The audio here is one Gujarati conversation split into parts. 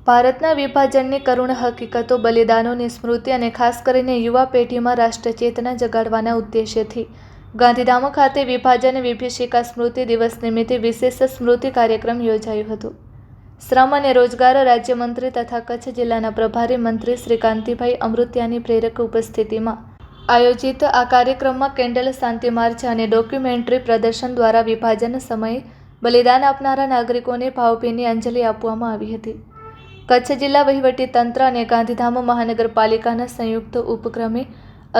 ભારતના વિભાજનની કરુણ હકીકતો, બલિદાનોની સ્મૃતિ અને ખાસ કરીને યુવા પેઢીમાં રાષ્ટ્રચેતના જગાડવાના ઉદ્દેશ્યથી ગાંધીધામ ખાતે વિભાજન વિભીષિકા સ્મૃતિ દિવસ નિમિત્તે વિશેષ સ્મૃતિ કાર્યક્રમ યોજાયો હતો. શ્રમ અને રોજગાર રાજ્યમંત્રી તથા કચ્છ જિલ્લાના પ્રભારી મંત્રી શ્રી કાંતિભાઈ અમૃતિયાની પ્રેરક ઉપસ્થિતિમાં આયોજિત આ કાર્યક્રમમાં કેન્ડલ શાંતિ માર્ચ અને ડોક્યુમેન્ટરી પ્રદર્શન દ્વારા વિભાજન સમયે બલિદાન આપનારા નાગરિકોને ભાવભીની અંજલિ આપવામાં આવી હતી. કચ્છ જિલ્લા વહીવટી તંત્ર અને ગાંધીધામ મહાનગરપાલિકાના સંયુક્ત ઉપક્રમે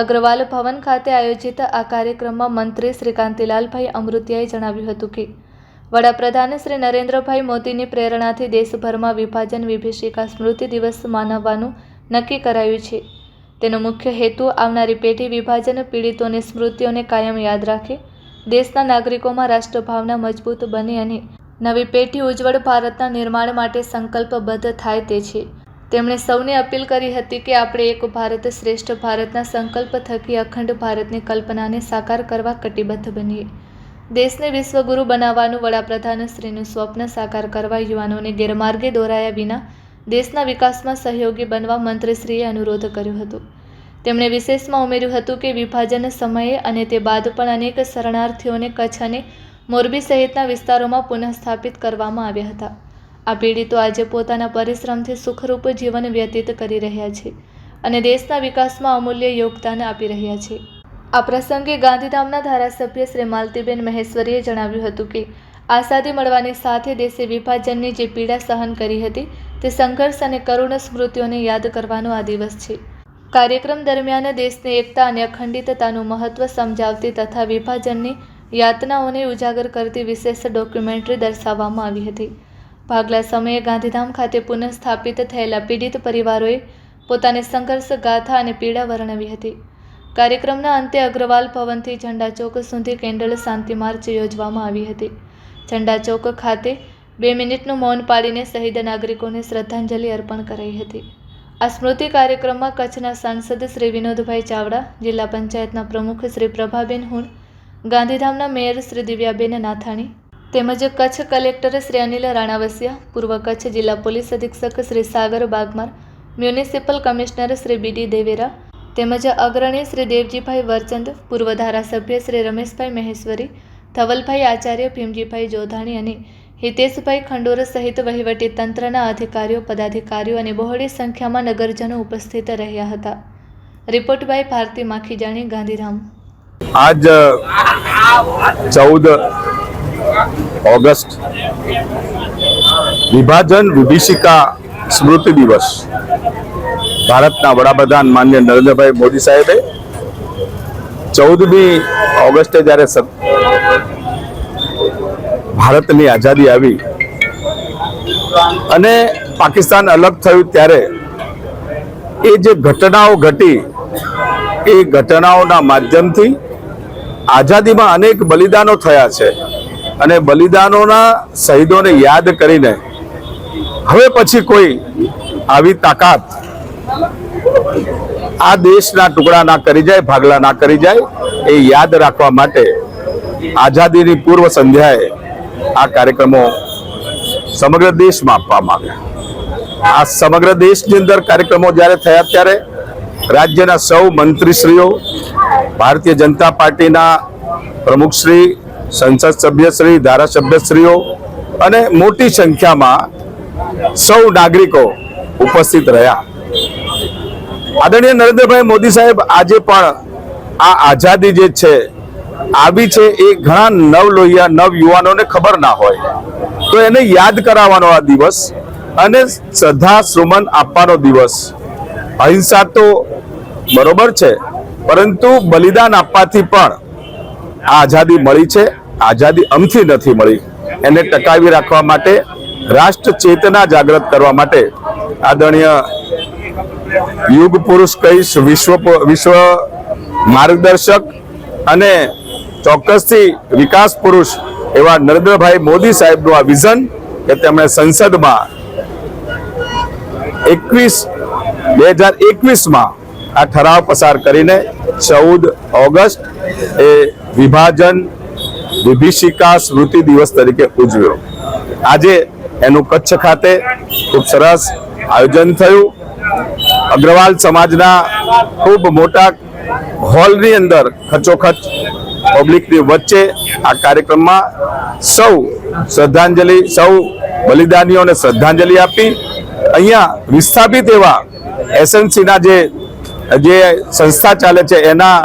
અગ્રવાલ ભવન ખાતે આયોજિત આ કાર્યક્રમમાં મંત્રી શ્રી કાંતિલાલભાઈ અમૃતિયાએ જણાવ્યું હતું કે વડાપ્રધાન શ્રી નરેન્દ્રભાઈ મોદીની પ્રેરણાથી દેશભરમાં વિભાજન વિભીષિકા સ્મૃતિ દિવસ મનાવવાનું નક્કી કરાયું છે. તેનો મુખ્ય હેતુ આવનારી પેઢી વિભાજન પીડિતોની સ્મૃતિઓને કાયમ યાદ રાખે, દેશના નાગરિકોમાં રાષ્ટ્રભાવના મજબૂત બને અને નવી પેઢી ઉજ્જવળ ભારતના નિર્માણ માટે સંકલ્પબદ્ધ થાય તે છે. તેમણે સૌને અપીલ કરી હતી કે આપણે એક ભારત શ્રેષ્ઠ ભારતના સંકલ્પ થકી અખંડ ભારતની કલ્પનાને સાકાર કરવા કટિબદ્ધ બનીએ. દેશને વિશ્વગુરુ બનાવવાનું વડાપ્રધાનશ્રીનું સ્વપ્ન સાકાર કરવા યુવાનોને ગેરમાર્ગે દોરાયા વિના દેશના વિકાસમાં સહયોગી બનવા મંત્રીશ્રીએ અનુરોધ કર્યો હતો. તેમણે વિશેષમાં ઉમેર્યું હતું કે વિભાજન સમયે અને તે બાદ પણ અનેક શરણાર્થીઓને કચ્છ અને મોરબી સહિતના વિસ્તારોમાં પુનઃસ્થાપિત કરવામાં આવ્યા હતા. આ પીડિતો આજે પોતાના પરિશ્રમથી સુખરૂપ જીવન વ્યતીત કરી રહ્યા છે અને દેશના વિકાસમાં અમૂલ્ય યોગદાન આપી રહ્યા છે. આ પ્રસંગે ગાંધીધામના ધારાસભ્ય શ્રી માલતીબેન મહેશ્વરીએ જણાવ્યું હતું કે આઝાદી મળવાની સાથે દેશે વિભાજનની જે પીડા સહન કરી હતી તે સંઘર્ષ અને કરુણ સ્મૃતિઓને યાદ કરવાનો આ દિવસ છે. કાર્યક્રમ દરમિયાન દેશની એકતા અને અખંડિતતાનું મહત્વ સમજાવતી તથા વિભાજનની યાતનાઓને ઉજાગર કરતી વિશેષ ડોક્યુમેન્ટરી દર્શાવવામાં આવી હતી. ભાગલા સમયે ગાંધીધામ ખાતે પુનઃસ્થાપિત થયેલા પીડિત પરિવારોએ પોતાની સંઘર્ષ ગાથા અને પીડા વર્ણવી હતી. કાર્યક્રમના અંતે અગ્રવાલ ભવનથી ઝંડા ચોક સુધી કેન્ડલ શાંતિ માર્ચ યોજવામાં આવી હતી. ઝંડા ચોક ખાતે 2 મિનિટનું મૌન પાડીને શહીદ નાગરિકોને શ્રદ્ધાંજલિ અર્પણ કરાઈ હતી. આ સ્મૃતિ કાર્યક્રમમાં કચ્છના સાંસદ શ્રી વિનોદભાઈ ચાવડા, જિલ્લા પંચાયતના પ્રમુખ શ્રી પ્રભાબેન હુણ, ગાંધીધામના મેયર શ્રી દિવ્યાબેન નાથાણી તેમજ કચ્છ કલેક્ટર શ્રી અનિલ રાણાવસિયા, પૂર્વ કચ્છ જિલ્લા પોલીસ અધિક્ષક શ્રી સાગર બાગમાર, મ્યુનિસિપલ કમિશનર શ્રી બીડી દેવેરા તેમજ અગ્રણી શ્રી દેવજીભાઈ વરચંદ, પૂર્વ ધારાસભ્ય શ્રી રમેશભાઈ મહેશ્વરી, ધવલભાઈ આચાર્ય, ભીમજીભાઈ જોધાણી અને હિતેશભાઈ ખંડોર સહિત વહીવટી તંત્રના અધિકારીઓ, પદાધિકારીઓ અને બહોળી સંખ્યામાં નગરજનો ઉપસ્થિત રહ્યા હતા. Report by Bharati Makhijani, Gandhidham. आज 14 ऑगस्ट विभाजन विभीषिका स्मृति दिवस भारतना वडाप्रधान माननीय नरेंद्रभाई मोदी साहेबे 14મી ઓગસ્ટે જ્યારે ભારતની આઝાદી આવી અને પાકિસ્તાન અલગ થયું ત્યારે એ જે ઘટનાઓ ઘટી એ ઘટનાઓના માધ્યમથી આઝાદીમાં અનેક બલિદાનો થયા છે અને બલિદાનોના શહીદોને યાદ કરીને હવે પછી કોઈ આવી તાકાત આ દેશના ટુકડા ના કરી જાય, ભાગલા ના કરી જાય, એ યાદ રાખવા માટે આઝાદીની પૂર્વ સંધ્યાએ આ કાર્યક્રમો સમગ્ર દેશમાં આપવામાં આવ્યા. આ સમગ્ર દેશની અંદર કાર્યક્રમો જ્યારે થયા ત્યારે રાજ્યના સૌ મંત્રીશ્રીઓ, ભારતીય જનતા પાર્ટીના પ્રમુખશ્રી, સંસદ સભ્યશ્રી, ધારાસભ્યશ્રીઓ અને મોટી સંખ્યામાં સૌ નાગરિકો ઉપસ્થિત રહ્યા. આદરણીય નરેન્દ્રભાઈ મોદી સાહેબ આજે પણ આ આઝાદી જે છે આવી છે એ ઘણા નવલોહિયા નવયુવાનોને ખબર ના હોય તો એને યાદ કરાવવાનો આ દિવસ અને શ્રદ્ધા સુમન આપવાનો દિવસ. અહિંસા તો બરોબર છે, પરંતુ બલિદાન આપવાથી પણ આ આઝાદી મળી છે. આઝાદી અમથી નથી મળી. એને ટકાવી રાખવા માટે, રાષ્ટ્ર ચેતના જાગૃત કરવા માટે આદરણીય યુગ પુરુષ કહીશ, વિશ્વ માર્ગદર્શક અને ચોક્કસથી વિકાસ પુરુષ એવા નરેન્દ્રભાઈ મોદી સાહેબનું આ વિઝન કે તેમણે સંસદમાં 2021માં આ ઠરાવ પસાર કરીને 14 ઓગસ્ટ એ વિભાજન વિભીષિકા સ્મૃતિ દિવસ તરીકે ઉજવ્યો. આજે એનું કચ્છ ખાતે ખૂબ સરસ આયોજન થયું. અગ્રવાલ સમાજના ખૂબ મોટા હોલની અંદર ખચોખચ પબ્લિકની વચ્ચે આ કાર્યક્રમમાં સૌ બલિદાનીઓને શ્રદ્ધાંજલિ આપી. અહીંયા વિસ્થાપિત એવા એસએનસીના જે સંસ્થા ચાલે છે એના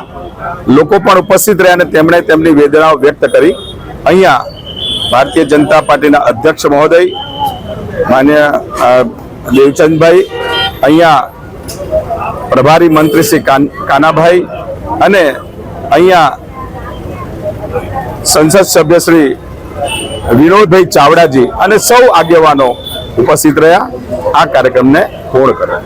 લોકો પણ ઉપસ્થિત રહ્યા અને તેમણે તેમની વેદનાઓ વ્યક્ત કરી. અહીંયા ભારતીય જનતા પાર્ટીના અધ્યક્ષ મહોદય માન્ય દેવચંદભાઈ, અહીંયા પ્રભારી મંત્રી શ્રી કાનાભાઈ અને અહીંયા સંસદ સભ્ય શ્રી વિનોદભાઈ ચાવડાજી અને સૌ આગેવાનો ઉપસ્થિત રહ્યા, આ કાર્યક્રમને પૂર્ણ કર્યો.